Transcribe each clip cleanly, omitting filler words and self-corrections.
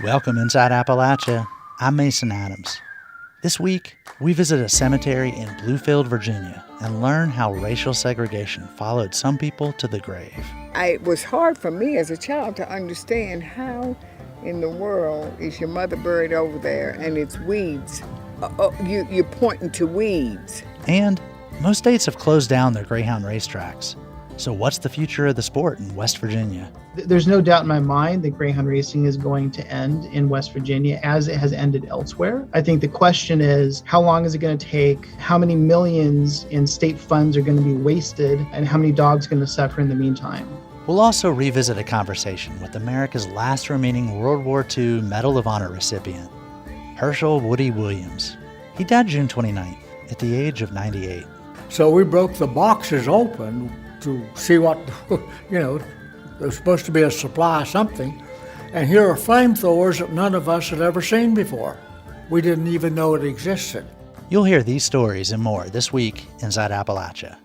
Welcome Inside Appalachia. I'm Mason Adams. This week, we visit a cemetery in Bluefield, Virginia, and learn how racial segregation followed some people to the grave. It was hard for me as a child to understand how in the world is your mother buried over there and it's weeds. You're pointing to weeds. And most states have closed down their Greyhound racetracks. So what's the future of the sport in West Virginia? There's no doubt in my mind that Greyhound racing is going to end in West Virginia as it has ended elsewhere. I think the question is, how long is it going to take? How many millions in state funds are going to be wasted? And how many dogs are going to suffer in the meantime? We'll also revisit a conversation with America's last remaining World War II Medal of Honor recipient, Hershel Woody Williams. He died June 29th at the age of 98. So we broke the boxes open to see what, there's supposed to be a supply of something. And here are flamethrowers that none of us had ever seen before. We didn't even know it existed. You'll hear these stories and more this week Inside Appalachia.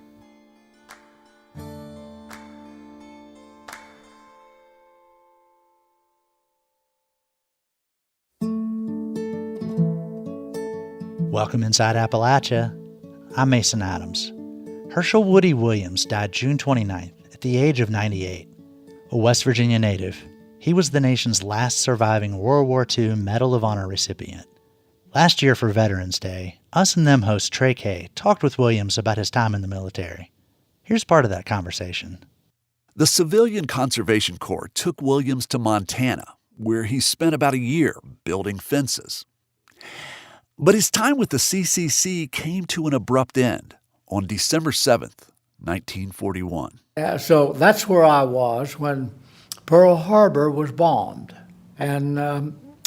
Welcome Inside Appalachia. I'm Mason Adams. Hershel Woody Williams died June 29th at the age of 98. A West Virginia native, he was the nation's last surviving World War II Medal of Honor recipient. Last year for Veterans Day, Us and Them host Trey Kay talked with Williams about his time in the military. Here's part of that conversation. The Civilian Conservation Corps took Williams to Montana, where he spent about a year building fences. But his time with the CCC came to an abrupt end on December 7th, 1941. So that's where I was when Pearl Harbor was bombed. And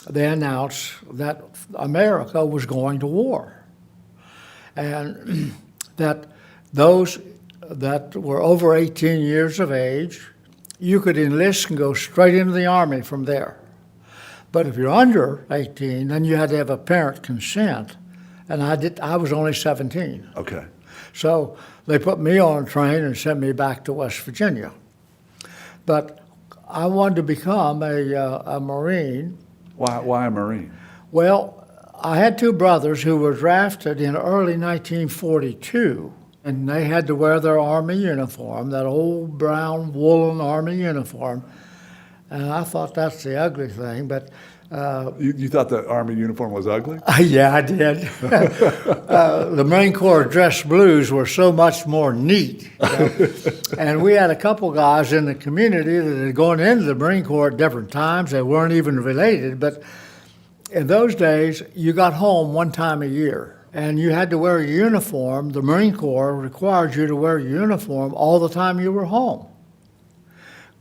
they announced that America was going to war. And that those that were over 18 years of age, you could enlist and go straight into the Army from there. But if you're under 18, then you had to have a parent consent. And I was only 17. Okay. So they put me on a train and sent me back to West Virginia. But I wanted to become a Marine. Why a Marine? Well, I had two brothers who were drafted in early 1942, and they had to wear their Army uniform, that old brown woolen Army uniform. And I thought that's the ugly thing, but... You thought the Army uniform was ugly? Yeah, I did. The Marine Corps dress blues were so much more neat. And we had a couple guys in the community that had gone into the Marine Corps at different times. They weren't even related, but in those days, you got home one time a year. And you had to wear a uniform. The Marine Corps required you to wear your uniform all the time you were home.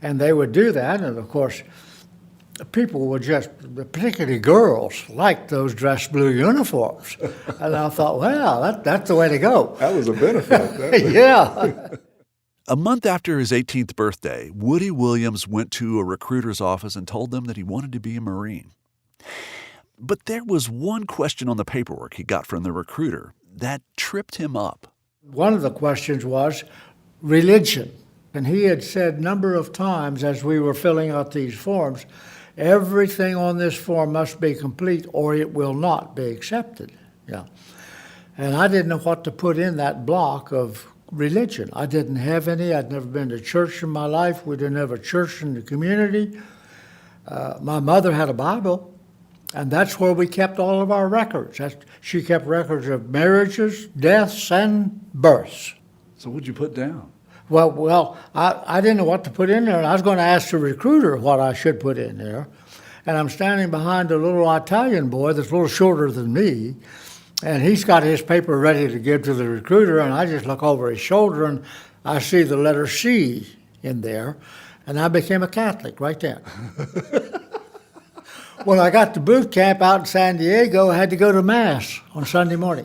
And they would do that, and of course, people would just, particularly girls, liked those dress blue uniforms. And I thought, well, that's the way to go. That was a benefit. Yeah. A month after his 18th birthday, Woody Williams went to a recruiter's office and told them that he wanted to be a Marine. But there was one question on the paperwork he got from the recruiter that tripped him up. One of the questions was religion. And he had said a number of times as we were filling out these forms, everything on this form must be complete or it will not be accepted. Yeah. And I didn't know what to put in that block of religion. I didn't have any. I'd never been to church in my life. We didn't have a church in the community. My mother had a Bible, and that's where we kept all of our records. She kept records of marriages, deaths, and births. So what'd you put down? Well, I didn't know what to put in there, and I was going to ask the recruiter what I should put in there. And I'm standing behind a little Italian boy that's a little shorter than me, and he's got his paper ready to give to the recruiter, and I just look over his shoulder, and I see the letter C in there, and I became a Catholic right then. When I got to boot camp out in San Diego, I had to go to Mass on Sunday morning.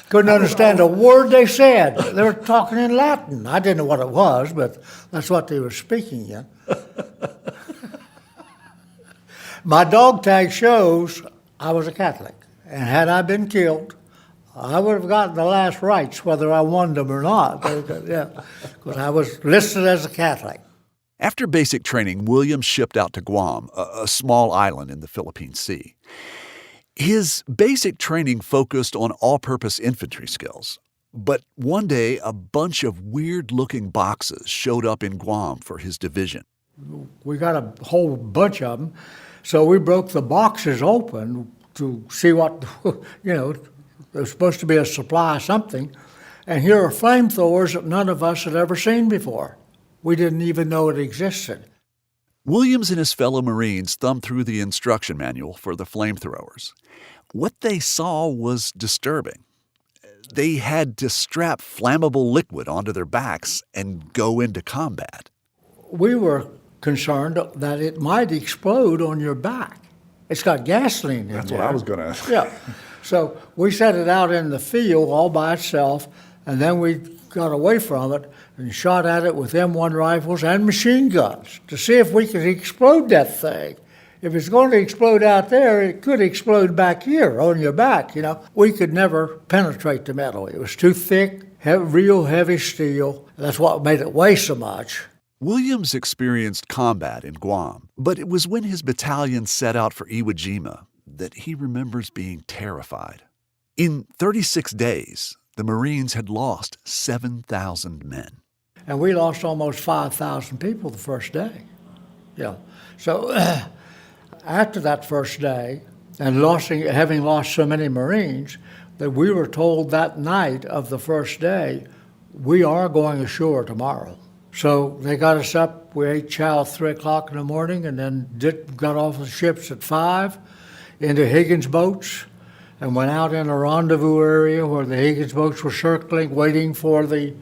Couldn't understand a word they said. They were talking in Latin. I didn't know what it was, but that's what they were speaking in. My dog tag shows I was a Catholic. And had I been killed, I would have gotten the last rites, whether I wanted them or not. Yeah, because I was listed as a Catholic. After basic training, Williams shipped out to Guam, a small island in the Philippine Sea. His basic training focused on all-purpose infantry skills. But one day, a bunch of weird-looking boxes showed up in Guam for his division. We got a whole bunch of them, so we broke the boxes open to see what, there's supposed to be a supply of something. And here are flamethrowers that none of us had ever seen before. We didn't even know it existed. Williams and his fellow Marines thumbed through the instruction manual for the flamethrowers. What they saw was disturbing. They had to strap flammable liquid onto their backs and go into combat. We were concerned that it might explode on your back. It's got gasoline in there. That's what I was going to ask. Yeah. So we set it out in the field all by itself, and then we got away from it and shot at it with M1 rifles and machine guns to see if we could explode that thing. If it's going to explode out there, it could explode back here on your back, We could never penetrate the metal. It was too thick, real heavy steel. That's what made it weigh so much. Williams experienced combat in Guam, but it was when his battalion set out for Iwo Jima that he remembers being terrified. In 36 days, the Marines had lost 7,000 men. And we lost almost 5,000 people the first day. So after that first day, and having lost so many Marines, that we were told that night of the first day, we are going ashore tomorrow. So they got us up, we ate chow at 3 o'clock in the morning, and then got off the ships at 5 into Higgins boats, and went out in a rendezvous area where the Higgins boats were circling, waiting for the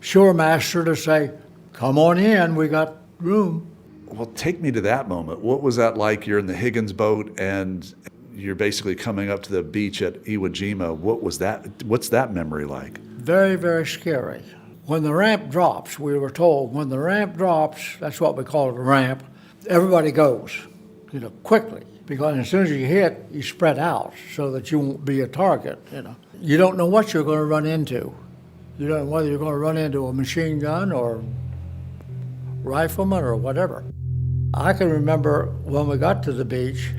shore master to say, "Come on in, we got room." Well, take me to that moment. What was that like? You're in the Higgins boat and you're basically coming up to the beach at Iwo Jima. What's that memory like? Very, very scary. When the ramp drops, we were told, when the ramp drops, that's what we call it, a ramp, everybody goes, quickly. Because as soon as you hit, you spread out so that you won't be a target, You don't know what you're going to run into. You don't know whether you're going to run into a machine gun or rifleman or whatever. I can remember when we got to the beach,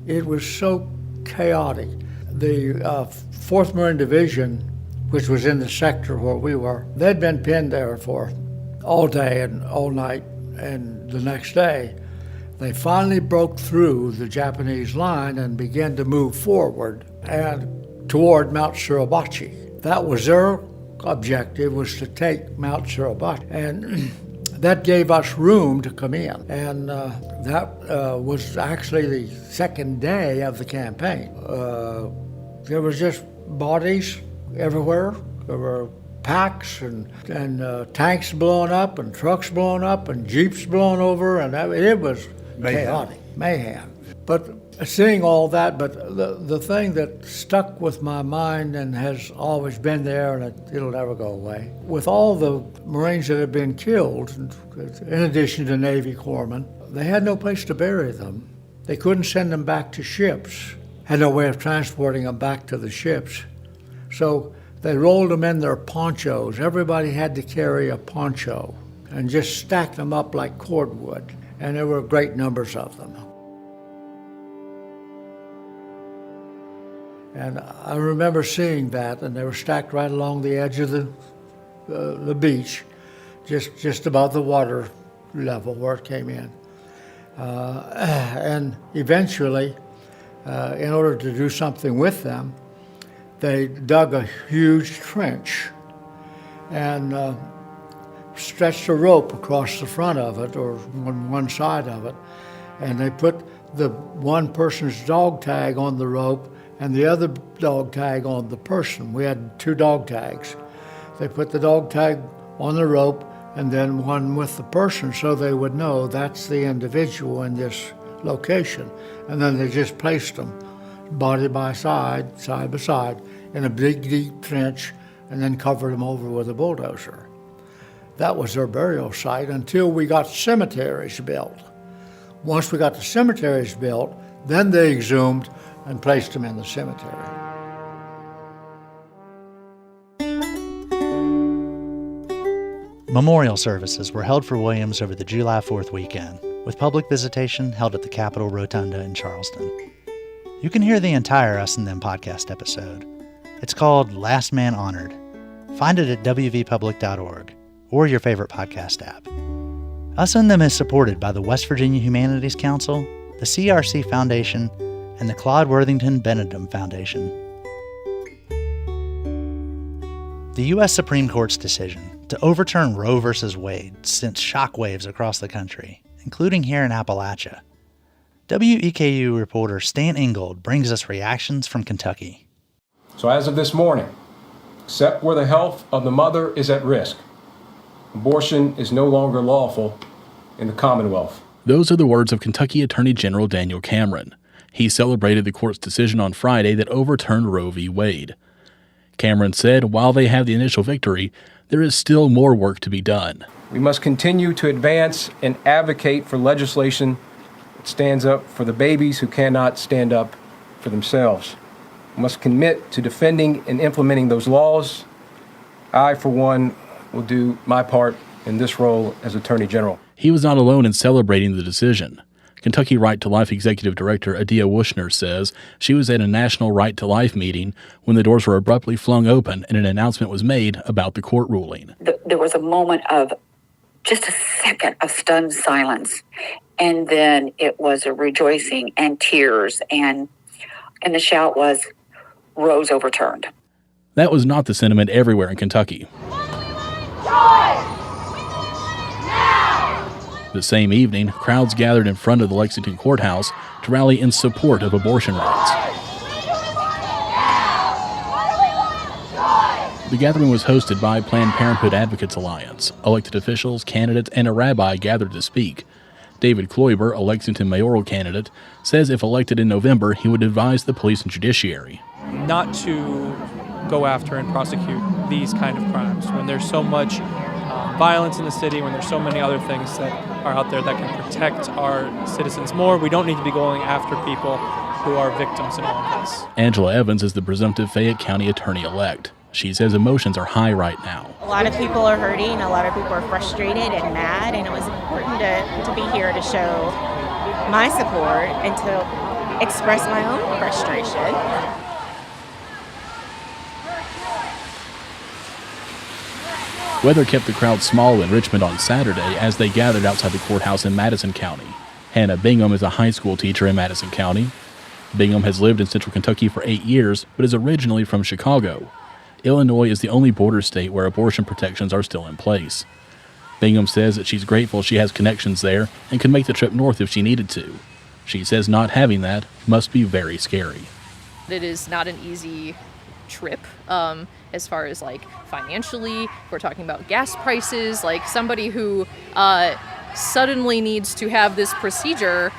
it was so chaotic. The 4th Marine Division, which was in the sector where we were, they'd been pinned there for all day and all night, and the next day, they finally broke through the Japanese line and began to move forward and toward Mount Suribachi. That was their objective, was to take Mount Suribachi. And that gave us room to come in. And that was actually the second day of the campaign. There was just bodies everywhere. There were packs and tanks blowing up and trucks blowing up and jeeps blowing over, and it was chaotic, mayhem. But seeing all that, but the thing that stuck with my mind and has always been there, and it'll never go away, with all the Marines that had been killed, in addition to Navy corpsmen, they had no place to bury them. They couldn't send them back to ships, had no way of transporting them back to the ships. So they rolled them in their ponchos. Everybody had to carry a poncho and just stacked them up like cordwood. And there were great numbers of them. And I remember seeing that, and they were stacked right along the edge of the beach, just above the water level where it came in. And eventually, in order to do something with them, they dug a huge trench and stretched a rope across the front of it, or one side of it, and they put the one person's dog tag on the rope and the other dog tag on the person. We had 2 dog tags. They put the dog tag on the rope and then one with the person so they would know that's the individual in this location. And then they just placed them body by side, side by side, in a big, deep trench, and then covered them over with a bulldozer. That was their burial site until we got cemeteries built. Once we got the cemeteries built, then they exhumed and placed them in the cemetery. Memorial services were held for Williams over the July 4th weekend, with public visitation held at the Capitol Rotunda in Charleston. You can hear the entire Us and Them podcast episode. It's called Last Man Honored. Find it at wvpublic.org or your favorite podcast app. Us and Them is supported by the West Virginia Humanities Council, the CRC Foundation, and the Claude Worthington Benedum Foundation. The U.S. Supreme Court's decision to overturn Roe v. Wade sent shockwaves across the country, including here in Appalachia. WEKU reporter Stan Ingold brings us reactions from Kentucky. So as of this morning, except where the health of the mother is at risk, abortion is no longer lawful in the Commonwealth. Those are the words of Kentucky Attorney General Daniel Cameron. He celebrated the court's decision on Friday that overturned Roe v. Wade. Cameron said while they have the initial victory, there is still more work to be done. We must continue to advance and advocate for legislation that stands up for the babies who cannot stand up for themselves. We must commit to defending and implementing those laws. I, for one, will do my part in this role as Attorney General. He was not alone in celebrating the decision. Kentucky Right to Life Executive Director Adia Wushner says she was at a National Right to Life meeting when the doors were abruptly flung open and an announcement was made about the court ruling. There was a moment of just a second of stunned silence, and then it was a rejoicing and tears, and the shout was, "Roe's overturned." That was not the sentiment everywhere in Kentucky. The same evening, crowds gathered in front of the Lexington courthouse to rally in support of abortion rights. The gathering was hosted by Planned Parenthood Advocates Alliance. Elected officials, candidates, and a rabbi gathered to speak. David Kloiber, a Lexington mayoral candidate, says if elected in November, he would advise the police and judiciary not to go after and prosecute these kind of crimes when there's so much violence in the city, when there's so many other things that are out there that can protect our citizens more. We don't need to be going after people who are victims in all of this. Angela Evans is the presumptive Fayette County attorney-elect. She says emotions are high right now. A lot of people are hurting, a lot of people are frustrated and mad, and it was important to be here to show my support and to express my own frustration. Weather kept the crowd small in Richmond on Saturday as they gathered outside the courthouse in Madison County. Hannah Bingham is a high school teacher in Madison County. Bingham has lived in central Kentucky for 8 years, but is originally from Chicago. Illinois is the only border state where abortion protections are still in place. Bingham says that she's grateful she has connections there and can make the trip north if she needed to. She says not having that must be very scary. It is not an easy trip as far as like financially. We're talking about gas prices, like somebody who suddenly needs to have this procedure.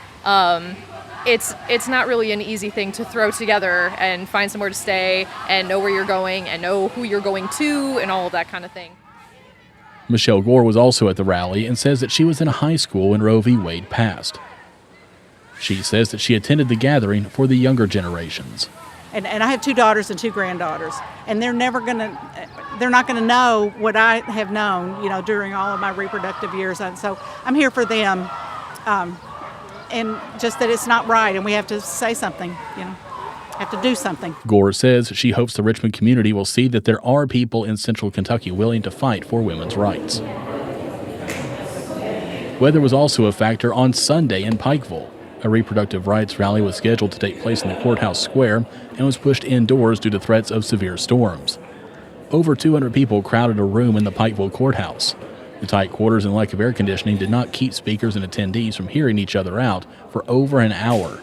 It's not really an easy thing to throw together and find somewhere to stay and know where you're going and know who you're going to and all of that kind of thing. Michelle Gore was also at the rally and says that she was in a high school when Roe v. Wade passed. She says that she attended the gathering for the younger generations. And I have 2 daughters and 2 granddaughters, and they're not going to know what I have known, during all of my reproductive years. And so I'm here for them, and just that it's not right, and we have to say something, have to do something. Gore says she hopes the Richmond community will see that there are people in central Kentucky willing to fight for women's rights. Weather was also a factor on Sunday in Pikeville. A reproductive rights rally was scheduled to take place in the courthouse square and was pushed indoors due to threats of severe storms. Over 200 people crowded a room in the Pikeville courthouse. The tight quarters and lack of air conditioning did not keep speakers and attendees from hearing each other out for over an hour.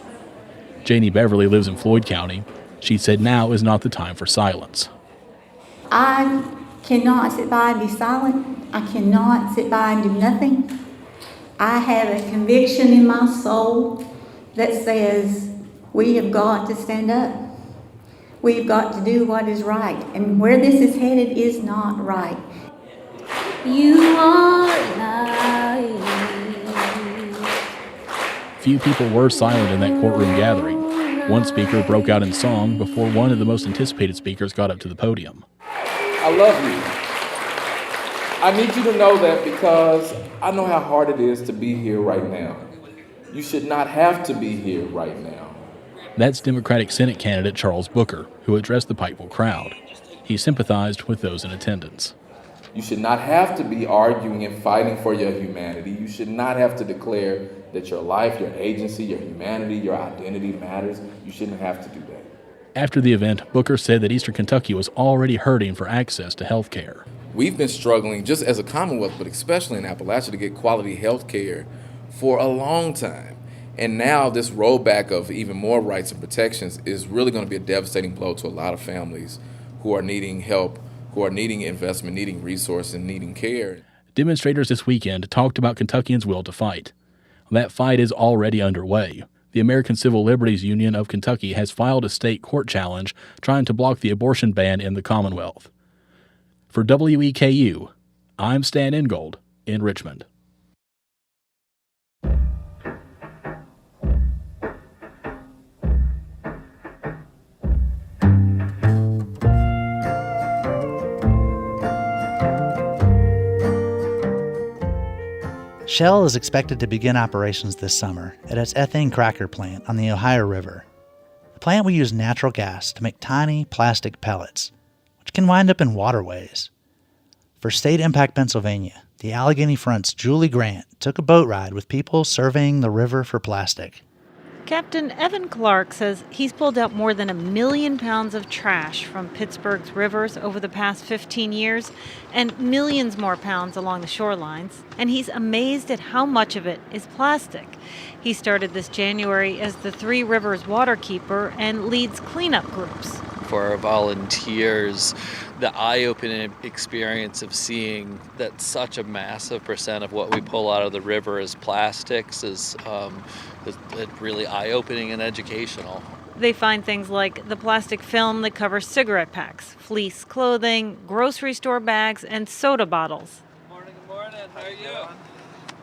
Janie Beverly lives in Floyd County. She said now is not the time for silence. I cannot sit by and be silent. I cannot sit by and do nothing. I have a conviction in my soul that says we have got to stand up. We've got to do what is right. And where this is headed is not right. You are light. Few people were silent in that courtroom gathering. One speaker broke out in song before one of the most anticipated speakers got up to the podium. I love you. I need you to know that because I know how hard it is to be here right now. You should not have to be here right now. That's Democratic Senate candidate Charles Booker, who addressed the Pikeville crowd. He sympathized with those in attendance. You should not have to be arguing and fighting for your humanity. You should not have to declare that your life, your agency, your humanity, your identity matters. You shouldn't have to do that. After the event, Booker said that Eastern Kentucky was already hurting for access to health care. We've been struggling just as a Commonwealth, but especially in Appalachia, to get quality health care for a long time. And now this rollback of even more rights and protections is really going to be a devastating blow to a lot of families who are needing help, who are needing investment, needing resources, and needing care. Demonstrators this weekend talked about Kentuckians' will to fight. That fight is already underway. The American Civil Liberties Union of Kentucky has filed a state court challenge trying to block the abortion ban in the Commonwealth. For WEKU, I'm Stan Ingold in Richmond. Shell is expected to begin operations this summer at its ethane cracker plant on the Ohio River. The plant will use natural gas to make tiny plastic pellets, which can wind up in waterways. For State Impact Pennsylvania, the Allegheny Front's Julie Grant took a boat ride with people surveying the river for plastic. Captain Evan Clark says he's pulled out more than 1 million pounds of trash from Pittsburgh's rivers over the past 15 years and millions more pounds along the shorelines, and he's amazed at how much of it is plastic. He started this January as the Three Rivers waterkeeper and leads cleanup groups. For our volunteers, the eye-opening experience of seeing that such a massive percent of what we pull out of the river is plastics is really eye-opening and educational. They find things like the plastic film that covers cigarette packs, fleece clothing, grocery store bags, and soda bottles. Good morning. How are you?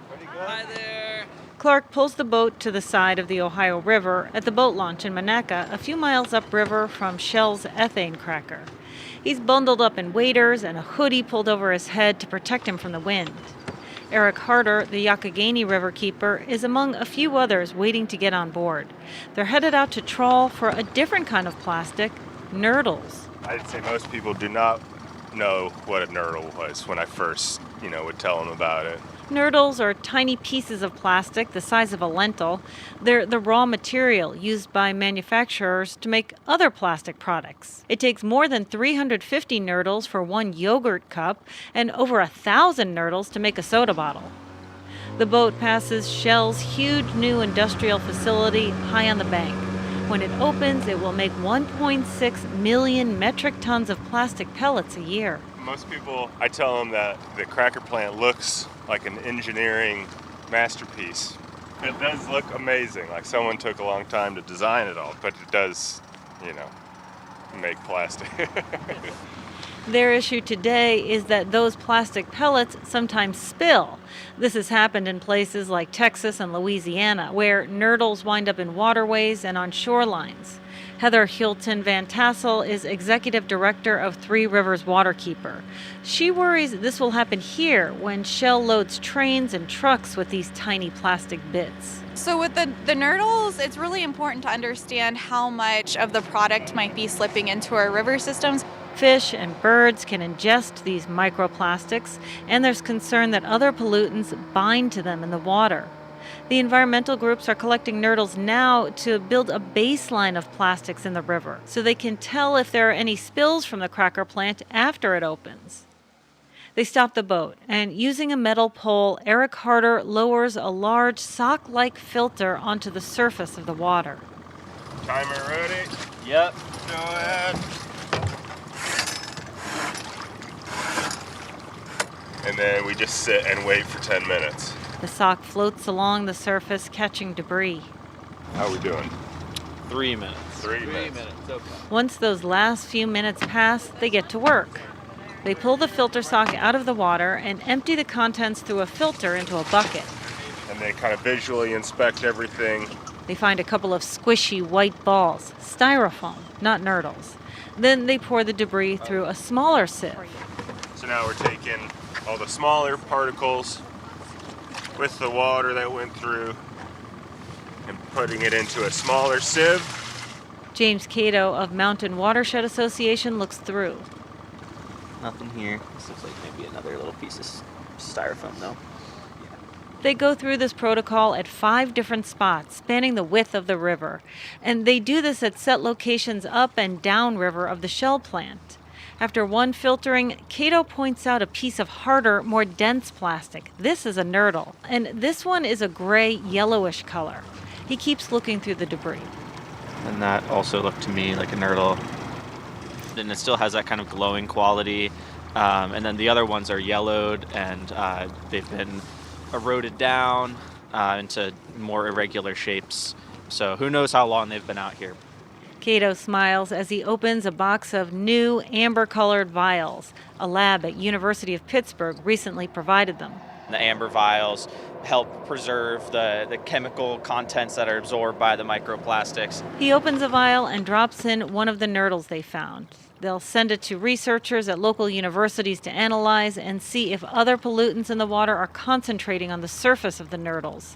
Pretty good. Hi there. Clark pulls the boat to the side of the Ohio River at the boat launch in Monaca, a few miles upriver from Shell's ethane cracker. He's bundled up in waders and a hoodie pulled over his head to protect him from the wind. Eric Harder, the Youghiogheny River keeper, is among a few others waiting to get on board. They're headed out to trawl for a different kind of plastic, nurdles. I'd say most people do not know what a nurdle was when I first, would tell them about it. Nurdles are tiny pieces of plastic the size of a lentil. They're the raw material used by manufacturers to make other plastic products. It takes more than 350 nurdles for one yogurt cup and over 1,000 nurdles to make a soda bottle. The boat passes Shell's huge new industrial facility high on the bank. When it opens, it will make 1.6 million metric tons of plastic pellets a year. Most people, I tell them that the cracker plant looks like an engineering masterpiece. It does look amazing, like someone took a long time to design it all, but it does, make plastic. Their issue today is that those plastic pellets sometimes spill. This has happened in places like Texas and Louisiana, where nurdles wind up in waterways and on shorelines. Heather Hilton Van Tassel is executive director of Three Rivers Waterkeeper. She worries this will happen here when Shell loads trains and trucks with these tiny plastic bits. So with the nurdles, it's really important to understand how much of the product might be slipping into our river systems. Fish and birds can ingest these microplastics, and there's concern that other pollutants bind to them in the water. The environmental groups are collecting nurdles now to build a baseline of plastics in the river so they can tell if there are any spills from the cracker plant after it opens. They stop the boat, and using a metal pole, Eric Harder lowers a large sock-like filter onto the surface of the water. Timer ready? Yep. Go ahead. And then we just sit and wait for 10 minutes. The sock floats along the surface, catching debris. How are we doing? 3 minutes. 3 minutes. Okay. Once those last few minutes pass, they get to work. They pull the filter sock out of the water and empty the contents through a filter into a bucket. And they kind of visually inspect everything. They find a couple of squishy white balls, styrofoam, not nurdles. Then they pour the debris through a smaller sieve. So now we're taking all the smaller particles with the water that went through and putting it into a smaller sieve. James Cato of Mountain Watershed Association looks through. Nothing here. This looks like maybe another little piece of styrofoam, though. They go through this protocol at 5 different spots, spanning the width of the river. And they do this at set locations up and down river of the Shell plant. After one filtering, Cato points out a piece of harder, more dense plastic. This is a nurdle, and this one is a gray, yellowish color. He keeps looking through the debris. And that also looked to me like a nurdle. And it still has that kind of glowing quality. And then the other ones are yellowed, and they've been eroded down into more irregular shapes. So who knows how long they've been out here. Cato smiles as he opens a box of new amber-colored vials. A lab at University of Pittsburgh recently provided them. The amber vials help preserve the chemical contents that are absorbed by the microplastics. He opens a vial and drops in one of the nurdles they found. They'll send it to researchers at local universities to analyze and see if other pollutants in the water are concentrating on the surface of the nurdles.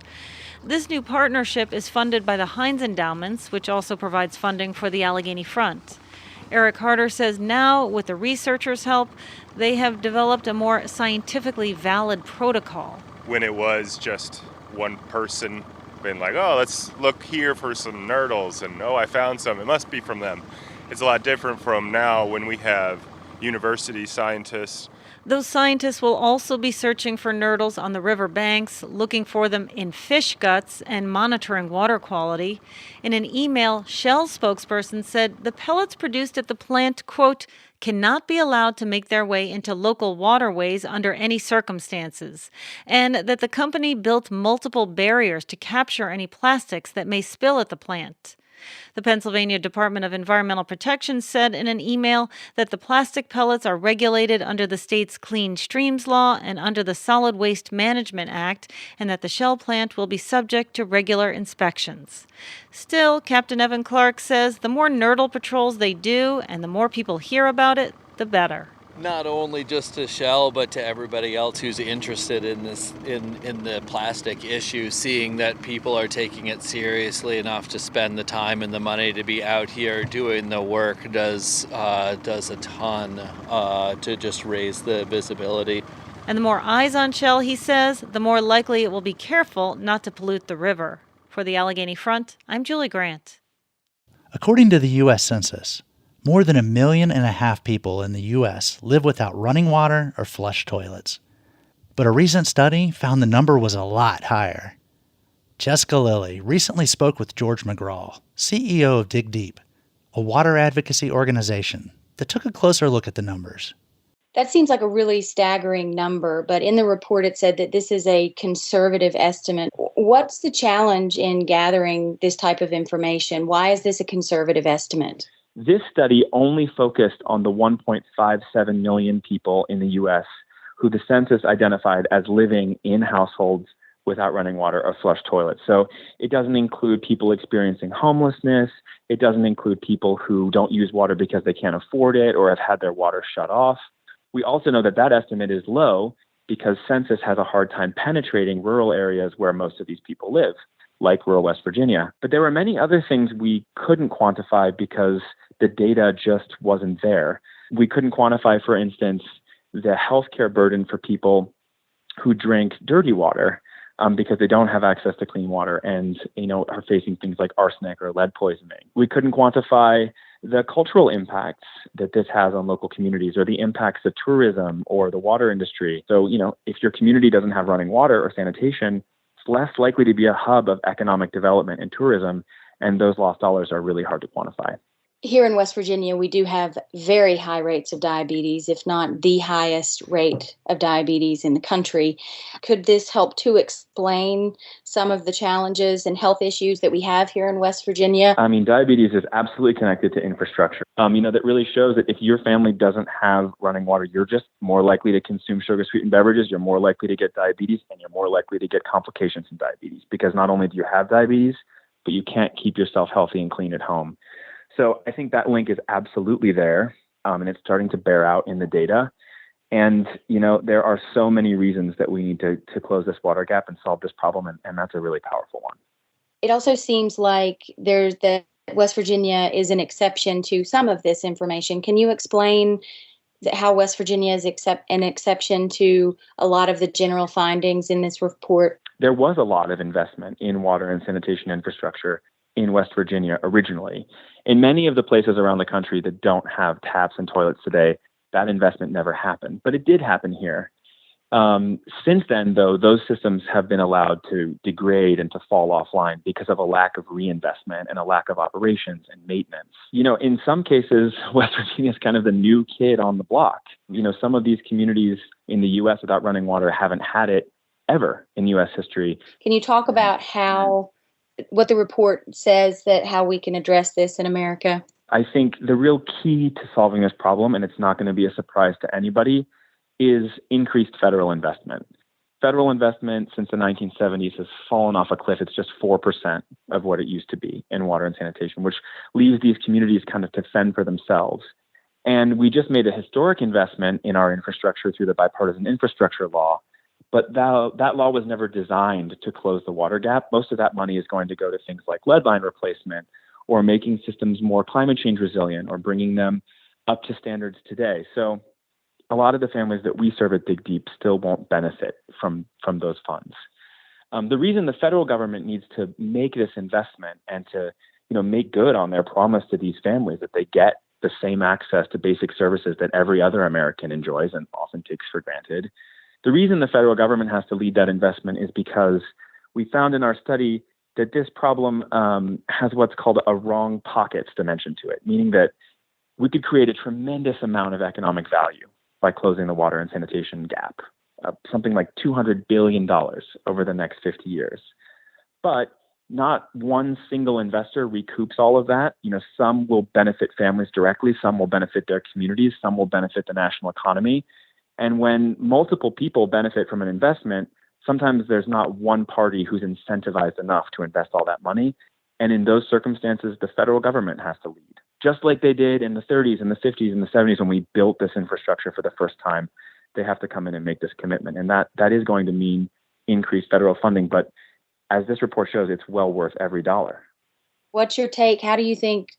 This new partnership is funded by the Heinz Endowments, which also provides funding for the Allegheny Front. Eric Harder says now, with the researchers' help, they have developed a more scientifically valid protocol. When it was just one person being like, oh, let's look here for some nurdles, and oh, I found some, it must be from them. It's a lot different from now when we have university scientists. Those scientists will also be searching for nurdles on the river banks, looking for them in fish guts, and monitoring water quality. In an email, Shell spokesperson said the pellets produced at the plant, quote, cannot be allowed to make their way into local waterways under any circumstances, and that the company built multiple barriers to capture any plastics that may spill at the plant. The Pennsylvania Department of Environmental Protection said in an email that the plastic pellets are regulated under the state's Clean Streams Law and under the Solid Waste Management Act, and that the Shell plant will be subject to regular inspections. Still, Captain Evan Clark says the more nurdle patrols they do and the more people hear about it, the better. Not only just to Shell, but to everybody else who's interested in this, in the plastic issue, seeing that people are taking it seriously enough to spend the time and the money to be out here doing the work does a ton to just raise the visibility. And the more eyes on Shell, he says, the more likely it will be careful not to pollute the river. For the Allegheny Front, I'm Julie Grant. According to the U.S. Census, more than 1.5 million people in the U.S. live without running water or flush toilets. But a recent study found the number was a lot higher. Jessica Lilly recently spoke with George McGraw, CEO of Dig Deep, a water advocacy organization that took a closer look at the numbers. That seems like a really staggering number, but in the report it said that this is a conservative estimate. What's the challenge in gathering this type of information? Why is this a conservative estimate? This study only focused on the 1.57 million people in the U.S. who the census identified as living in households without running water or flush toilets. So it doesn't include people experiencing homelessness. It doesn't include people who don't use water because they can't afford it or have had their water shut off. We also know that that estimate is low because census has a hard time penetrating rural areas where most of these people live, like rural West Virginia. But there were many other things we couldn't quantify because the data just wasn't there. We couldn't quantify, for instance, the healthcare burden for people who drink dirty water because they don't have access to clean water and, are facing things like arsenic or lead poisoning. We couldn't quantify the cultural impacts that this has on local communities or the impacts of tourism or the water industry. So, if your community doesn't have running water or sanitation, it's less likely to be a hub of economic development and tourism, and those lost dollars are really hard to quantify. Here in West Virginia, we do have very high rates of diabetes, if not the highest rate of diabetes in the country. Could this help to explain some of the challenges and health issues that we have here in West Virginia? Diabetes is absolutely connected to infrastructure. That really shows that if your family doesn't have running water, you're just more likely to consume sugar-sweetened beverages, you're more likely to get diabetes, and you're more likely to get complications from diabetes because not only do you have diabetes, but you can't keep yourself healthy and clean at home. So I think that link is absolutely there, and it's starting to bear out in the data. And, there are so many reasons that we need to close this water gap and solve this problem, and that's a really powerful one. It also seems like West Virginia is an exception to some of this information. Can you explain how West Virginia is an exception to a lot of the general findings in this report? There was a lot of investment in water and sanitation infrastructure in West Virginia originally. In many of the places around the country that don't have taps and toilets today, that investment never happened, but it did happen here. Since then, though, those systems have been allowed to degrade and to fall offline because of a lack of reinvestment and a lack of operations and maintenance. In some cases, West Virginia is kind of the new kid on the block. Some of these communities in the U.S. without running water haven't had it ever in U.S. history. Can you talk about what the report says that how we can address this in America? I think the real key to solving this problem, and it's not going to be a surprise to anybody, is increased federal investment. Federal investment since the 1970s has fallen off a cliff. It's just 4% of what it used to be in water and sanitation, which leaves these communities kind of to fend for themselves. And we just made a historic investment in our infrastructure through the bipartisan infrastructure law, but that law was never designed to close the water gap. Most of that money is going to go to things like lead line replacement or making systems more climate change resilient or bringing them up to standards today. So a lot of the families that we serve at Dig Deep still won't benefit from those funds. The reason the federal government needs to make this investment and to make good on their promise to these families that they get the same access to basic services that every other American enjoys and often takes for granted. The reason the federal government has to lead that investment is because we found in our study that this problem has what's called a wrong pockets dimension to it, meaning that we could create a tremendous amount of economic value by closing the water and sanitation gap, something like $200 billion over the next 50 years. But not one single investor recoups all of that. Some will benefit families directly, some will benefit their communities, some will benefit the national economy. And when multiple people benefit from an investment, sometimes there's not one party who's incentivized enough to invest all that money. And in those circumstances, the federal government has to lead. Just like they did in the 30s and the 50s and the 70s when we built this infrastructure for the first time, they have to come in and make this commitment. And that is going to mean increased federal funding. But as this report shows, it's well worth every dollar. What's your take? How do you think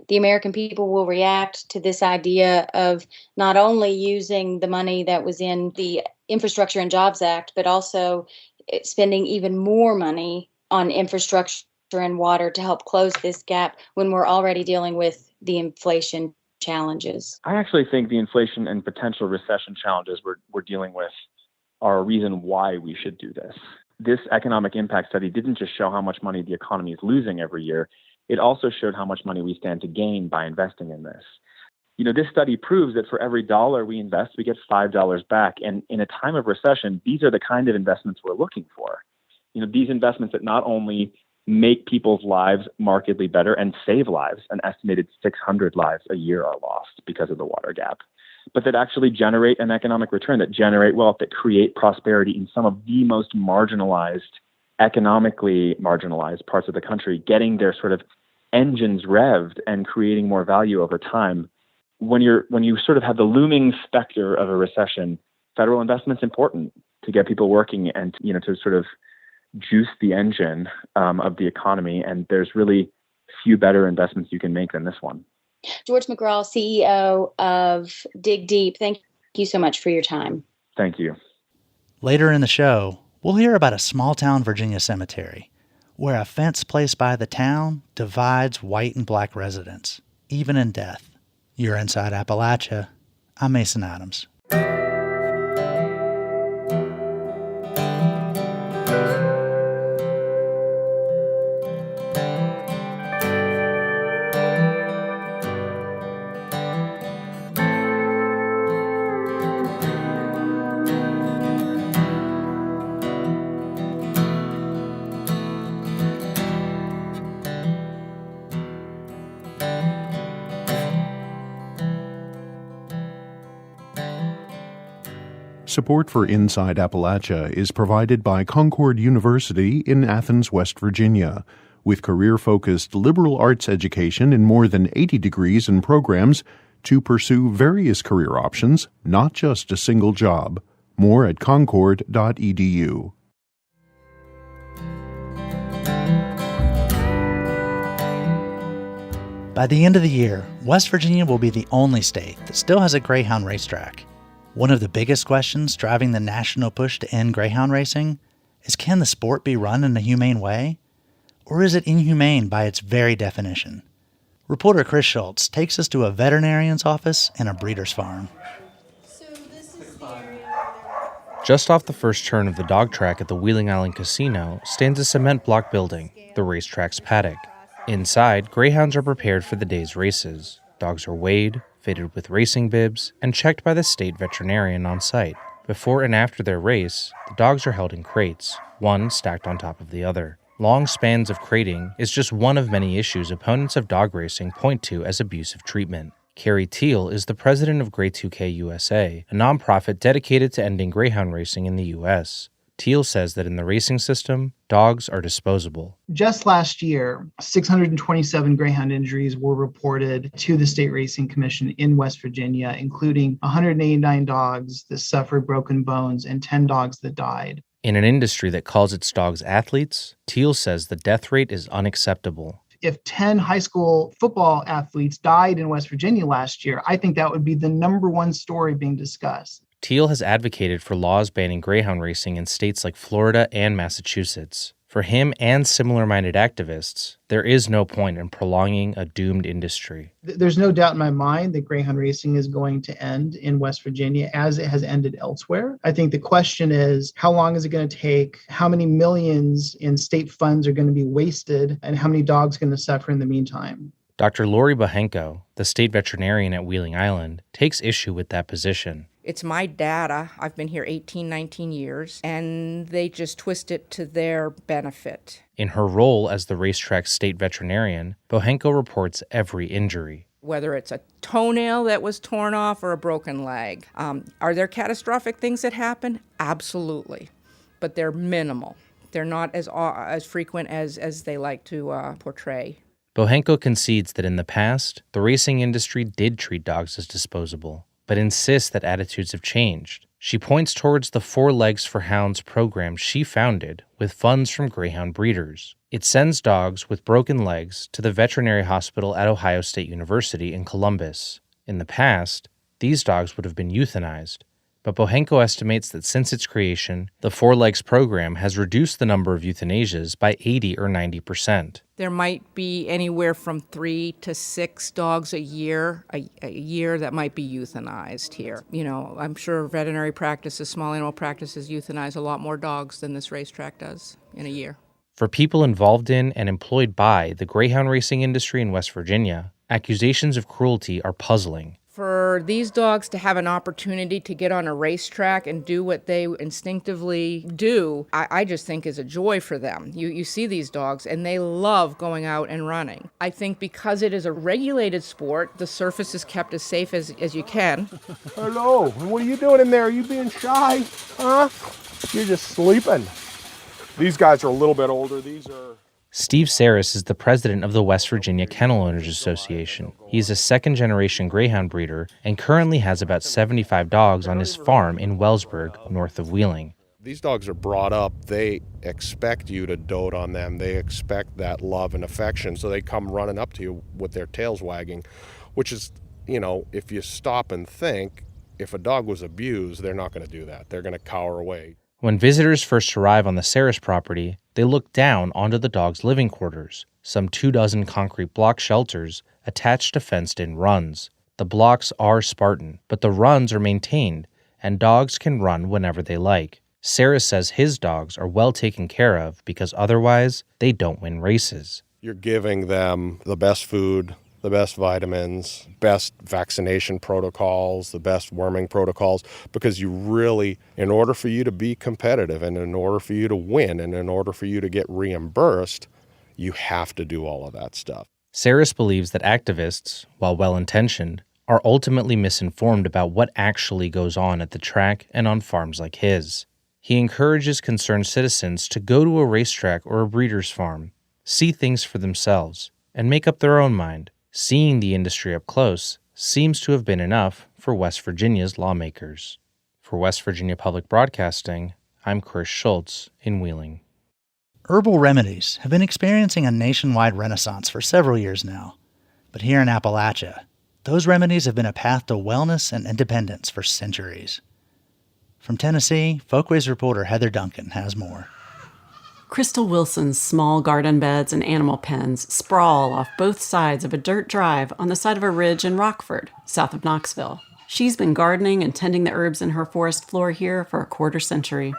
the American people will react to this idea of not only using the money that was in the Infrastructure and Jobs Act, but also spending even more money on infrastructure and water to help close this gap when we're already dealing with the inflation challenges? I actually think the inflation and potential recession challenges we're dealing with are a reason why we should do this. This economic impact study didn't just show how much money the economy is losing every year. It also showed how much money we stand to gain by investing in this. This study proves that for every dollar we invest, we get $5 back. And in a time of recession, these are the kind of investments we're looking for. These investments that not only make people's lives markedly better and save lives. An estimated 600 lives a year are lost because of the water gap, but that actually generate an economic return, that generate wealth, that create prosperity in some of the most economically marginalized parts of the country, getting their sort of engines revved and creating more value over time. When you sort of have the looming specter of a recession, federal investment's important to get people working and to sort of juice the engine of the economy. And there's really few better investments you can make than this one. George McGraw, CEO of Dig Deep, thank you so much for your time. Thank you. Later in the show, we'll hear about a small-town Virginia cemetery where a fence placed by the town divides white and black residents, even in death. You're Inside Appalachia. I'm Mason Adams. Support for Inside Appalachia is provided by Concord University in Athens, West Virginia. With career-focused liberal arts education in more than 80 degrees and programs, to pursue various career options, not just a single job. More at concord.edu. By the end of the year, West Virginia will be the only state that still has a Greyhound racetrack. One of the biggest questions driving the national push to end Greyhound racing is, can the sport be run in a humane way? Or is it inhumane by its very definition? Reporter Chris Schultz takes us to a veterinarian's office and a breeder's farm. Just off the first turn of the dog track at the Wheeling Island Casino stands a cement block building, the racetrack's paddock. Inside, greyhounds are prepared for the day's races. Dogs are weighed, fitted with racing bibs, and checked by the state veterinarian on site. Before and after their race, the dogs are held in crates, one stacked on top of the other. Long spans of crating is just one of many issues opponents of dog racing point to as abusive treatment. Carrie Teal is the president of Grey 2K USA, a nonprofit dedicated to ending greyhound racing in the U.S. Teal says that in the racing system, dogs are disposable. Just last year, 627 greyhound injuries were reported to the State Racing Commission in West Virginia, including 189 dogs that suffered broken bones and 10 dogs that died. In an industry that calls its dogs athletes, Teal says the death rate is unacceptable. If 10 high school football athletes died in West Virginia last year, I think that would be the number one story being discussed. Teal has advocated for laws banning greyhound racing in states like Florida and Massachusetts. For him and similar-minded activists, there is no point in prolonging a doomed industry. There's no doubt in my mind that greyhound racing is going to end in West Virginia as it has ended elsewhere. I think the question is, how long is it going to take? How many millions in state funds are going to be wasted? And how many dogs are going to suffer in the meantime? Dr. Lori Bohenko, the state veterinarian at Wheeling Island, takes issue with that position. It's my data. I've been here 18, 19 years, and they just twist it to their benefit. In her role as the racetrack's state veterinarian, Bohenko reports every injury. Whether it's a toenail that was torn off or a broken leg. Are there catastrophic things that happen? Absolutely. But they're minimal. They're not as frequent as they like to portray. Bohenko concedes that in the past, the racing industry did treat dogs as disposable, but insists that attitudes have changed. She points towards the 4 Legs for Hounds program she founded with funds from greyhound breeders. It sends dogs with broken legs to the veterinary hospital at Ohio State University in Columbus. In the past, these dogs would have been euthanized, but Bohenko estimates that since its creation, the 4 Legs program has reduced the number of euthanasias by 80 or 90%. There might be anywhere from 3 to 6 dogs a year that might be euthanized here. You know, I'm sure veterinary practices, small animal practices euthanize a lot more dogs than this racetrack does in a year. For people involved in and employed by the greyhound racing industry in West Virginia, accusations of cruelty are puzzling. For these dogs to have an opportunity to get on a racetrack and do what they instinctively do, I just think is a joy for them. You see these dogs, and they love going out and running. I think because it is a regulated sport, the surface is kept as safe as you can. Hello, what are you doing in there? Are you being shy? Huh? You're just sleeping. These guys are a little bit older. These are... Steve Saris is the president of the West Virginia Kennel Owners Association. He is a second-generation greyhound breeder and currently has about 75 dogs on his farm in Wellsburg, north of Wheeling. These dogs are brought up, they expect you to dote on them. They expect that love and affection, so they come running up to you with their tails wagging, which is, you know, if you stop and think, if a dog was abused, they're not going to do that. They're going to cower away. When visitors first arrive on the Saris property, they look down onto the dogs' living quarters, some 24 concrete block shelters attached to fenced-in runs. The blocks are Spartan, but the runs are maintained, and dogs can run whenever they like. Saris says his dogs are well taken care of because otherwise they don't win races. You're giving them the best food, the best vitamins, best vaccination protocols, the best worming protocols, because you really, in order for you to be competitive and in order for you to win and in order for you to get reimbursed, you have to do all of that stuff. Saris believes that activists, while well-intentioned, are ultimately misinformed about what actually goes on at the track and on farms like his. He encourages concerned citizens to go to a racetrack or a breeder's farm, see things for themselves, and make up their own mind. Seeing the industry up close, seems to have been enough for West Virginia's lawmakers. For West Virginia Public Broadcasting, I'm Chris Schultz in Wheeling. Herbal remedies have been experiencing a nationwide renaissance for several years now. But here in Appalachia, those remedies have been a path to wellness and independence for centuries. From Tennessee, Folkways reporter Heather Duncan has more. Crystal Wilson's small garden beds and animal pens sprawl off both sides of a dirt drive on the side of a ridge in Rockford, south of Knoxville. She's been gardening and tending the herbs in her forest floor here for a quarter century.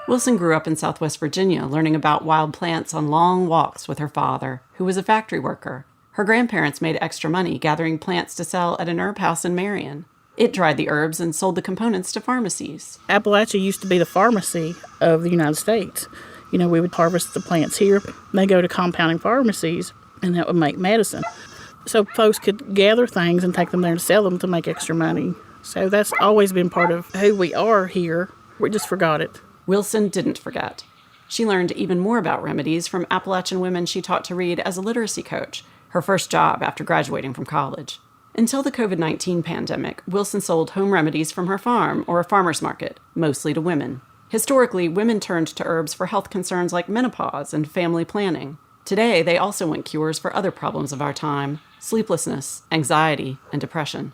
Wilson grew up in southwest Virginia, learning about wild plants on long walks with her father, who was a factory worker. Her grandparents made extra money gathering plants to sell at an herb house in Marion. It dried the herbs and sold the components to pharmacies. Appalachia used to be the pharmacy of the United States. You know, we would harvest the plants here, and they go to compounding pharmacies, and that would make medicine. So folks could gather things and take them there to sell them to make extra money. So that's always been part of who we are here. We just forgot it. Wilson didn't forget. She learned even more about remedies from Appalachian women she taught to read as a literacy coach, her first job after graduating from college. Until the COVID-19 pandemic, Wilson sold home remedies from her farm or a farmer's market, mostly to women. Historically, women turned to herbs for health concerns like menopause and family planning. Today, they also want cures for other problems of our time: sleeplessness, anxiety, and depression.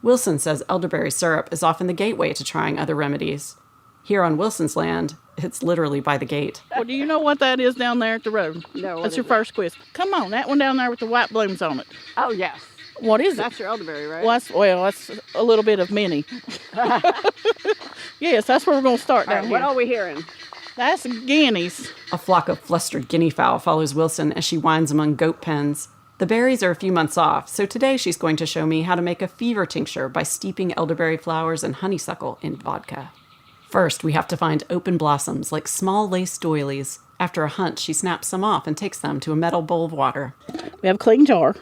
Wilson says elderberry syrup is often the gateway to trying other remedies. Here on Wilson's land, it's literally by the gate. Well, do you know what that is down there at the road? No. That's your first quiz. Come on, that one down there with the white blooms on it. Oh, yes. What is it? That's your elderberry, right? Well, that's a little bit of mini. Yes, that's where we're going to start down here. What are we hearing? That's guineas. A flock of flustered guinea fowl follows Wilson as she winds among goat pens. The berries are a few months off, so today she's going to show me how to make a fever tincture by steeping elderberry flowers and honeysuckle in vodka. First, we have to find open blossoms like small lace doilies. After a hunt, she snaps some off and takes them to a metal bowl of water. We have a clean jar.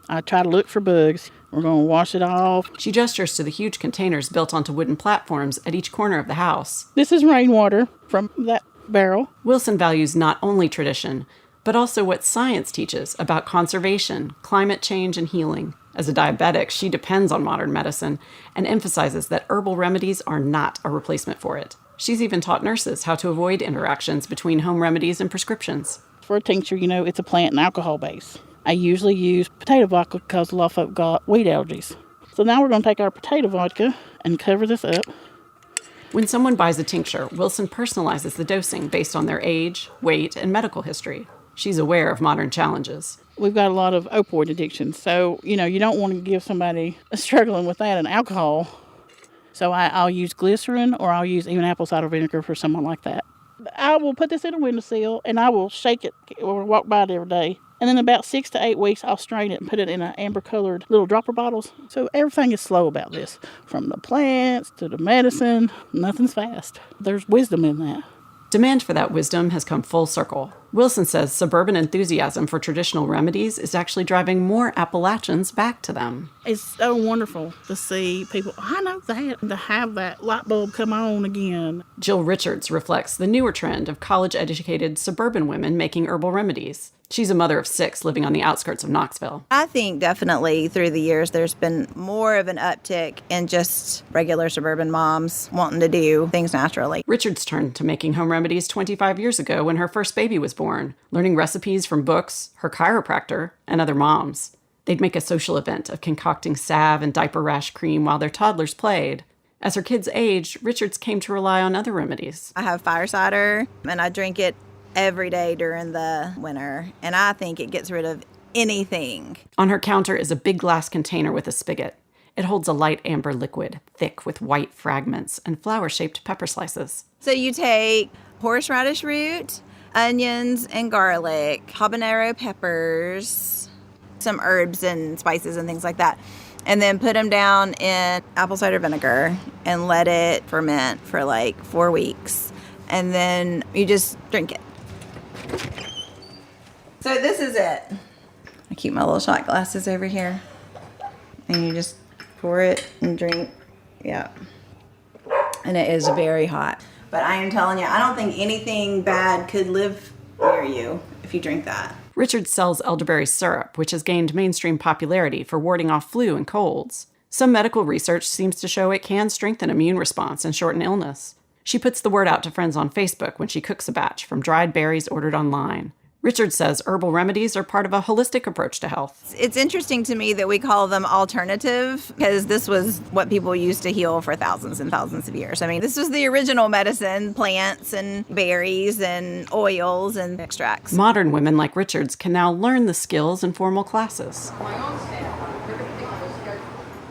I try to look for bugs. We're going to wash it off. She gestures to the huge containers built onto wooden platforms at each corner of the house. This is rainwater from that barrel. Wilson values not only tradition, but also what science teaches about conservation, climate change, and healing. As a diabetic, she depends on modern medicine and emphasizes that herbal remedies are not a replacement for it. She's even taught nurses how to avoid interactions between home remedies and prescriptions. For a tincture, you know, it's a plant and alcohol base. I usually use potato vodka because a lot of folk got wheat allergies. So now we're going to take our potato vodka and cover this up. When someone buys a tincture, Wilson personalizes the dosing based on their age, weight, and medical history. She's aware of modern challenges. We've got a lot of opioid addiction, so, you know, you don't want to give somebody struggling with that and alcohol. So I'll use glycerin, or I'll use even apple cider vinegar for someone like that. I will put this in a windowsill, and I will shake it or walk by it every day. And then about 6 to 8 weeks, I'll strain it and put it in amber-colored little dropper bottles. So everything is slow about this, from the plants to the medicine. Nothing's fast. There's wisdom in that. Demand for that wisdom has come full circle. Wilson says suburban enthusiasm for traditional remedies is actually driving more Appalachians back to them. It's so wonderful to see people, I know that, and to have that light bulb come on again. Jill Richards reflects the newer trend of college-educated suburban women making herbal remedies. She's a mother of 6 living on the outskirts of Knoxville. I think definitely through the years there's been more of an uptick in just regular suburban moms wanting to do things naturally. Richards turned to making home remedies 25 years ago when her first baby was born, learning recipes from books, her chiropractor, and other moms. They'd make a social event of concocting salve and diaper rash cream while their toddlers played. As her kids aged, Richards came to rely on other remedies. I have fire cider, and I drink it every day during the winter, and I think it gets rid of anything. On her counter is a big glass container with a spigot. It holds a light amber liquid, thick with white fragments and flower-shaped pepper slices. So you take horseradish root, onions and garlic, habanero peppers, some herbs and spices and things like that, and then put them down in apple cider vinegar and let it ferment for like 4 weeks. And then you just drink it. So this is it. I keep my little shot glasses over here. And you just pour it and drink. Yeah. And it is very hot. But I am telling you, I don't think anything bad could live near you if you drink that. Richard sells elderberry syrup, which has gained mainstream popularity for warding off flu and colds. Some medical research seems to show it can strengthen immune response and shorten illness. She puts the word out to friends on Facebook when she cooks a batch from dried berries ordered online. Richard says herbal remedies are part of a holistic approach to health. It's interesting to me that we call them alternative because this was what people used to heal for thousands and thousands of years. I mean, this was the original medicine, plants and berries and oils and extracts. Modern women like Richard's can now learn the skills in formal classes.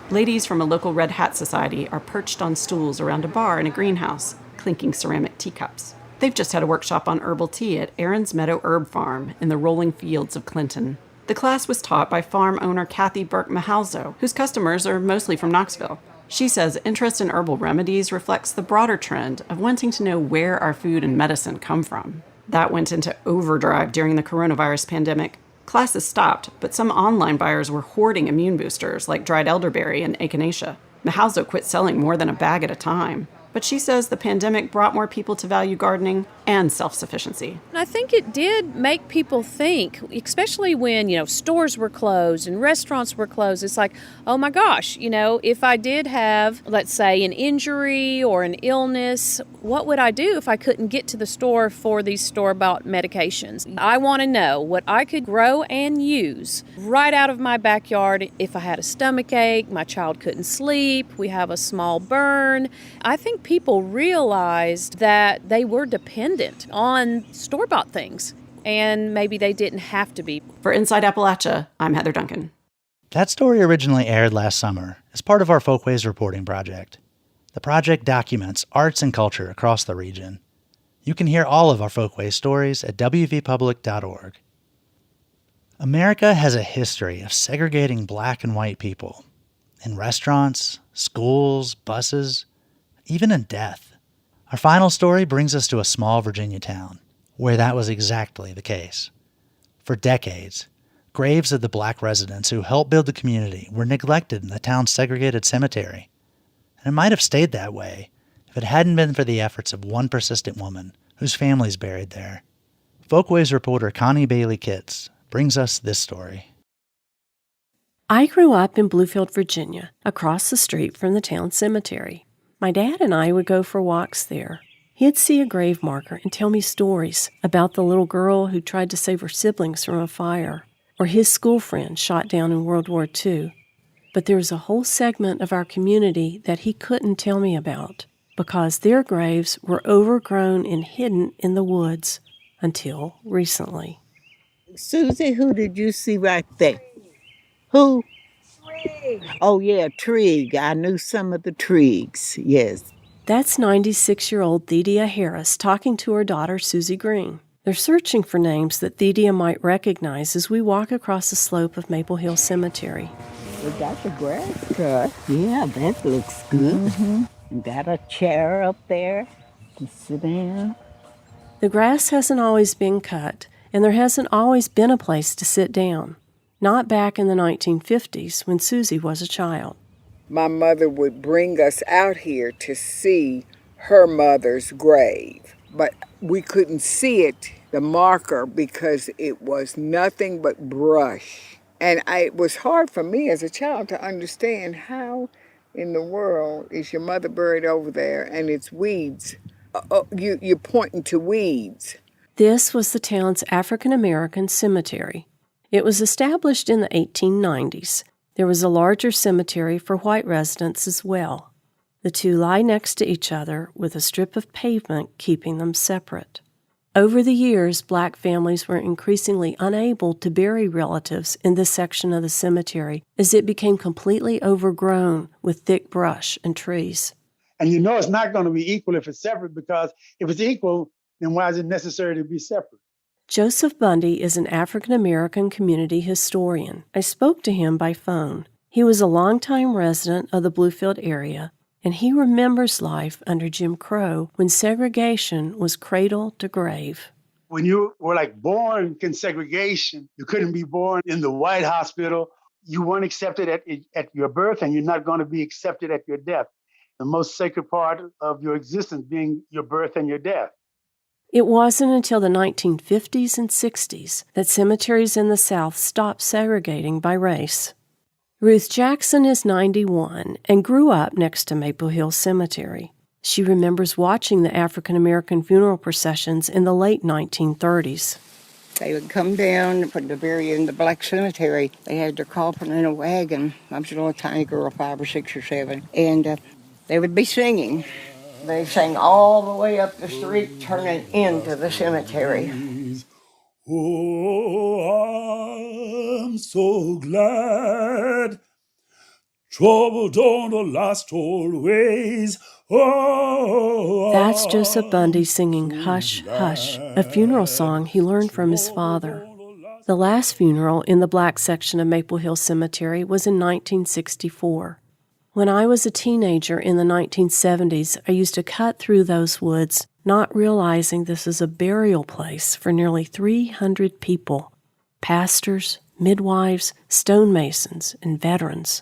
Ladies from a local Red Hat Society are perched on stools around a bar in a greenhouse, clinking ceramic teacups. They've just had a workshop on herbal tea at Aaron's Meadow Herb Farm in the rolling fields of Clinton. The class was taught by farm owner Kathy Burke Mahalzo, whose customers are mostly from Knoxville. She says interest in herbal remedies reflects the broader trend of wanting to know where our food and medicine come from. That went into overdrive during the coronavirus pandemic. Classes stopped, but some online buyers were hoarding immune boosters like dried elderberry and echinacea. Mahalzo quit selling more than a bag at a time. But she says the pandemic brought more people to value gardening and self-sufficiency. I think it did make people think, especially when, stores were closed and restaurants were closed. It's like, oh my gosh, if I did have, let's say, an injury or an illness, what would I do if I couldn't get to the store for these store-bought medications? I want to know what I could grow and use right out of my backyard. If I had a stomach ache, my child couldn't sleep, we have a small burn. I think people realized that they were dependent on store-bought things, and maybe they didn't have to be. For Inside Appalachia, I'm Heather Duncan. That story originally aired last summer as part of our Folkways reporting project. The project documents arts and culture across the region. You can hear all of our Folkways stories at wvpublic.org. America has a history of segregating black and white people in restaurants, schools, buses, even in death. Our final story brings us to a small Virginia town where that was exactly the case. For decades, graves of the black residents who helped build the community were neglected in the town's segregated cemetery. And it might have stayed that way if it hadn't been for the efforts of one persistent woman whose family's buried there. Folkways reporter Connie Bailey Kitts brings us this story. I grew up in Bluefield, Virginia, across the street from the town cemetery. My dad and I would go for walks there. He'd see a grave marker and tell me stories about the little girl who tried to save her siblings from a fire, or his school friend shot down in World War II. But there was a whole segment of our community that he couldn't tell me about, because their graves were overgrown and hidden in the woods until recently. Susie, who did you see right there? Who? Oh, yeah, Trigg. I knew some of the Triggs, yes. That's 96-year-old Thedia Harris talking to her daughter, Susie Green. They're searching for names that Thedia might recognize as we walk across the slope of Maple Hill Cemetery. We got the grass cut. Yeah, that looks good. Mm-hmm. Got a chair up there to sit down. The grass hasn't always been cut, and there hasn't always been a place to sit down. Not back in the 1950s when Susie was a child. My mother would bring us out here to see her mother's grave, but we couldn't see it, the marker, because it was nothing but brush. And it was hard for me as a child to understand how in the world is your mother buried over there and it's weeds. You're pointing to weeds. This was the town's African American cemetery. It was established in the 1890s. There was a larger cemetery for white residents as well. The two lie next to each other with a strip of pavement keeping them separate. Over the years, black families were increasingly unable to bury relatives in this section of the cemetery as it became completely overgrown with thick brush and trees. And it's not going to be equal if it's separate, because if it's equal, then why is it necessary to be separate? Joseph Bundy is an African-American community historian. I spoke to him by phone. He was a longtime resident of the Bluefield area, and he remembers life under Jim Crow when segregation was cradle to grave. When you were born in segregation, you couldn't be born in the white hospital. You weren't accepted at your birth, and you're not going to be accepted at your death. The most sacred part of your existence being your birth and your death. It wasn't until the 1950s and 60s that cemeteries in the South stopped segregating by race. Ruth Jackson is 91 and grew up next to Maple Hill Cemetery. She remembers watching the African American funeral processions in the late 1930s. They would come down for the bury in the black cemetery. They had their coffin in a wagon. I was a little tiny girl, 5 or 6 or 7, and they would be singing. They sang all the way up the street, turning into the cemetery. Oh, I'm so glad trouble don't last always. Oh, that's Joseph Bundy singing Hush, Hush, a funeral song he learned from his father. The last funeral in the black section of Maple Hill Cemetery was in 1964. When I was a teenager in the 1970s, I used to cut through those woods, not realizing this is a burial place for nearly 300 people, pastors, midwives, stonemasons, and veterans.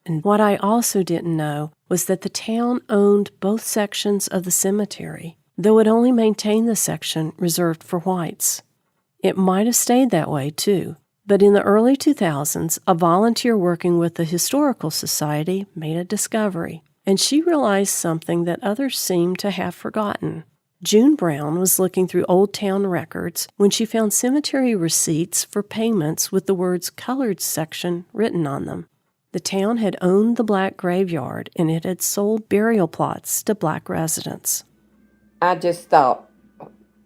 And what I also didn't know was that the town owned both sections of the cemetery, though it only maintained the section reserved for whites. It might have stayed that way, too, but in the early 2000s, a volunteer working with the Historical Society made a discovery, and she realized something that others seemed to have forgotten. June Brown was looking through Old Town records when she found cemetery receipts for payments with the words Colored Section written on them. The town had owned the black graveyard, and it had sold burial plots to black residents. I just thought,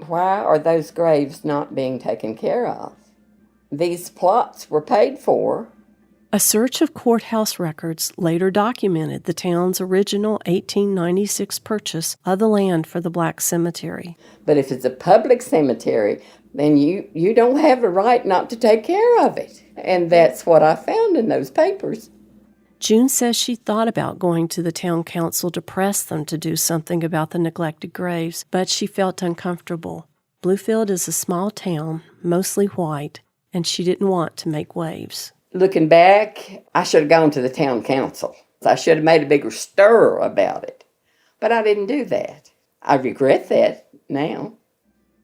why are those graves not being taken care of? These plots were paid for. A search of courthouse records later documented the town's original 1896 purchase of the land for the black cemetery. But if it's a public cemetery, then you don't have a right not to take care of it. And that's what I found in those papers. June says she thought about going to the town council to press them to do something about the neglected graves, but she felt uncomfortable. Bluefield is a small town, mostly white, and she didn't want to make waves. Looking back, I should have gone to the town council. I should have made a bigger stir about it. But I didn't do that. I regret that now.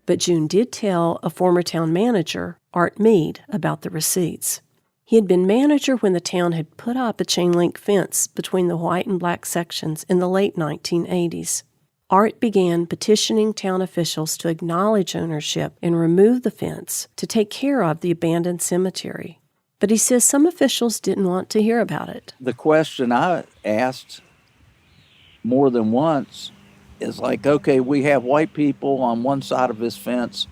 But June did tell a former town manager, Art Mead, about the receipts. He had been manager when the town had put up a chain-link fence between the white and black sections in the late 1980s. Art began petitioning town officials to acknowledge ownership and remove the fence to take care of the abandoned cemetery. But he says some officials didn't want to hear about it. The question I asked more than once is like, okay, we have white people on one side of this fence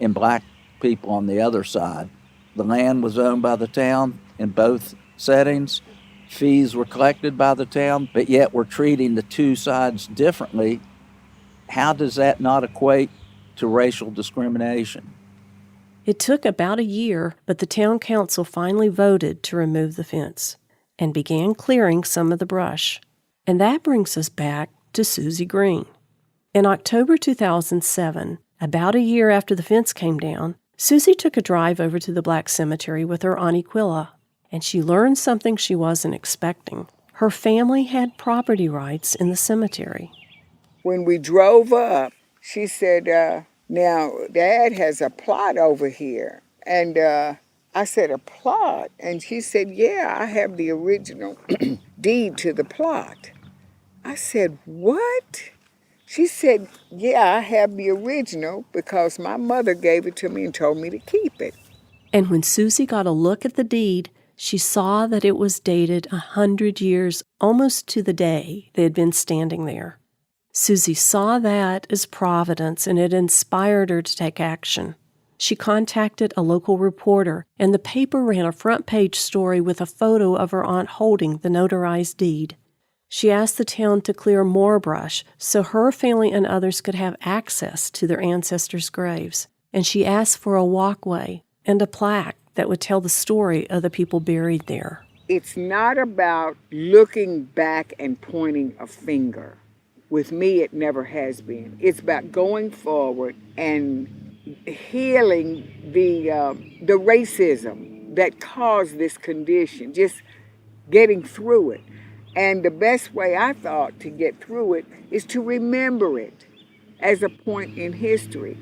and black people on the other side. The land was owned by the town in both settings. Fees were collected by the town, but yet we're treating the two sides differently. How does that not equate to racial discrimination? It took about a year, but the town council finally voted to remove the fence and began clearing some of the brush. And that brings us back to Susie Green. In October 2007, about a year after the fence came down, Susie took a drive over to the black cemetery with her Auntie Quilla, and she learned something she wasn't expecting. Her family had property rights in the cemetery. When we drove up, she said, now, Dad has a plot over here. And I said, a plot? And she said, yeah, I have the original deed to the plot. I said, what? She said, yeah, I have the original because my mother gave it to me and told me to keep it. And when Susie got a look at the deed, she saw that it was dated 100 years, almost to the day they had been standing there. Susie saw that as providence, and it inspired her to take action. She contacted a local reporter, and the paper ran a front-page story with a photo of her aunt holding the notarized deed. She asked the town to clear more brush so her family and others could have access to their ancestors' graves. And she asked for a walkway and a plaque that would tell the story of the people buried there. It's not about looking back and pointing a finger. With me, it never has been. It's about going forward and healing the racism that caused this condition, just getting through it. And the best way I thought to get through it is to remember it as a point in history.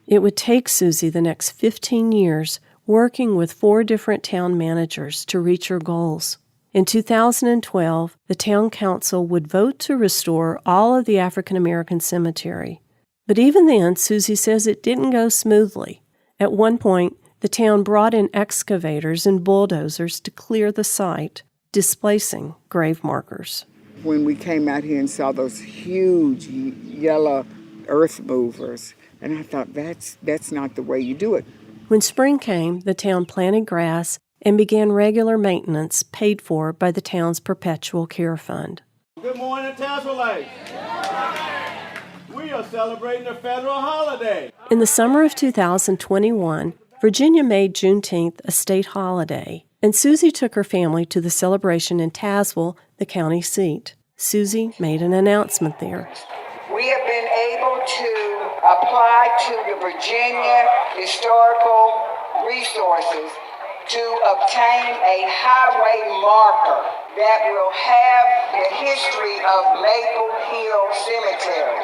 It would take Susie the next 15 years working with 4 different town managers to reach her goals. In 2012, the town council would vote to restore all of the African American cemetery. But even then, Susie says it didn't go smoothly. At one point, the town brought in excavators and bulldozers to clear the site, displacing grave markers. When we came out here and saw those huge yellow earth movers, and I thought, that's not the way you do it. When spring came, the town planted grass and began regular maintenance paid for by the town's perpetual care fund. Good morning, Tazewell. We are celebrating a federal holiday. In the summer of 2021, Virginia made Juneteenth a state holiday, and Susie took her family to the celebration in Tazewell, the county seat. Susie made an announcement there. We have been able to apply to the Virginia Historical Resources to obtain a highway marker that will have the history of Maple Hill Cemetery.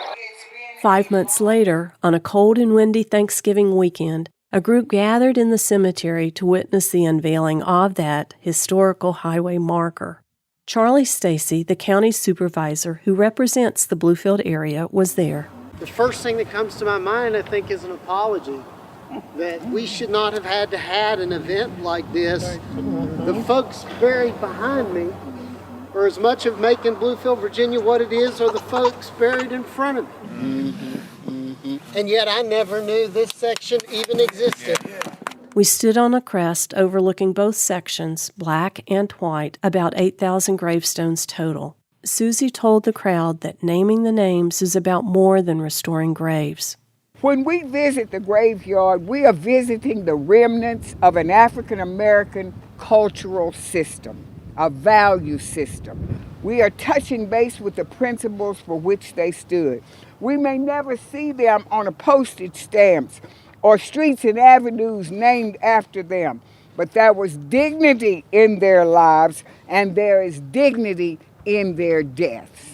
5 months later, on a cold and windy Thanksgiving weekend, a group gathered in the cemetery to witness the unveiling of that historical highway marker. Charlie Stacy, the county supervisor who represents the Bluefield area, was there. The first thing that comes to my mind, I think, is an apology. That we should not have had to have an event like this. The folks buried behind me are as much of making Bluefield, Virginia what it is, or the folks buried in front of me. And yet I never knew this section even existed. We stood on a crest overlooking both sections, black and white, about 8,000 gravestones total. Susie told the crowd that naming the names is about more than restoring graves. When we visit the graveyard, we are visiting the remnants of an African American cultural system, a value system. We are touching base with the principles for which they stood. We may never see them on a postage stamps or streets and avenues named after them, but there was dignity in their lives, and there is dignity in their deaths.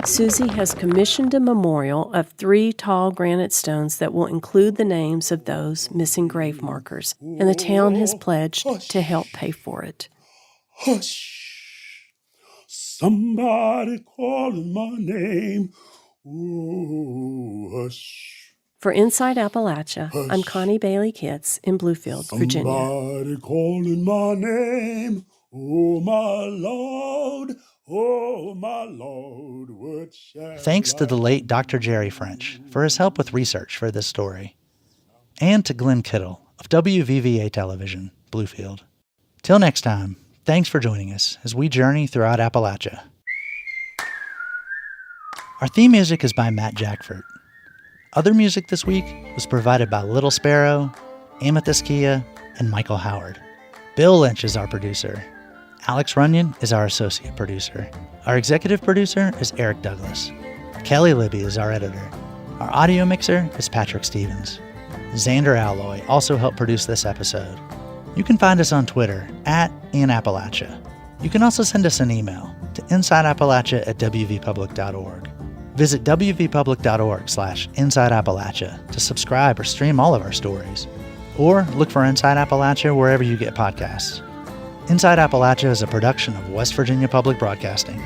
Susie has commissioned a memorial of 3 tall granite stones that will include the names of those missing grave markers, and the town has pledged to help pay for it. Hush, somebody calling my name. Ooh, hush. For Inside Appalachia, hush. I'm Connie Bailey Kitts in Bluefield, Virginia. Somebody calling my name. Oh, my Lord. Oh, my Lord, what shall Thanks to the late Dr. Jerry French for his help with research for this story. And to Glenn Kittle of WVVA Television, Bluefield. Till next time, thanks for joining us as we journey throughout Appalachia. Our theme music is by Matt Jackford. Other music this week was provided by Little Sparrow, Amethyst Kia, and Michael Howard. Bill Lynch is our producer. Alex Runyon is our associate producer. Our executive producer is Eric Douglas. Kelly Libby is our editor. Our audio mixer is Patrick Stevens. Xander Alloy also helped produce this episode. You can find us on Twitter @InAppalachia. You can also send us an email to insideappalachia@wvpublic.org. Visit wvpublic.org/InsideAppalachia to subscribe or stream all of our stories. Or look for Inside Appalachia wherever you get podcasts. Inside Appalachia is a production of West Virginia Public Broadcasting.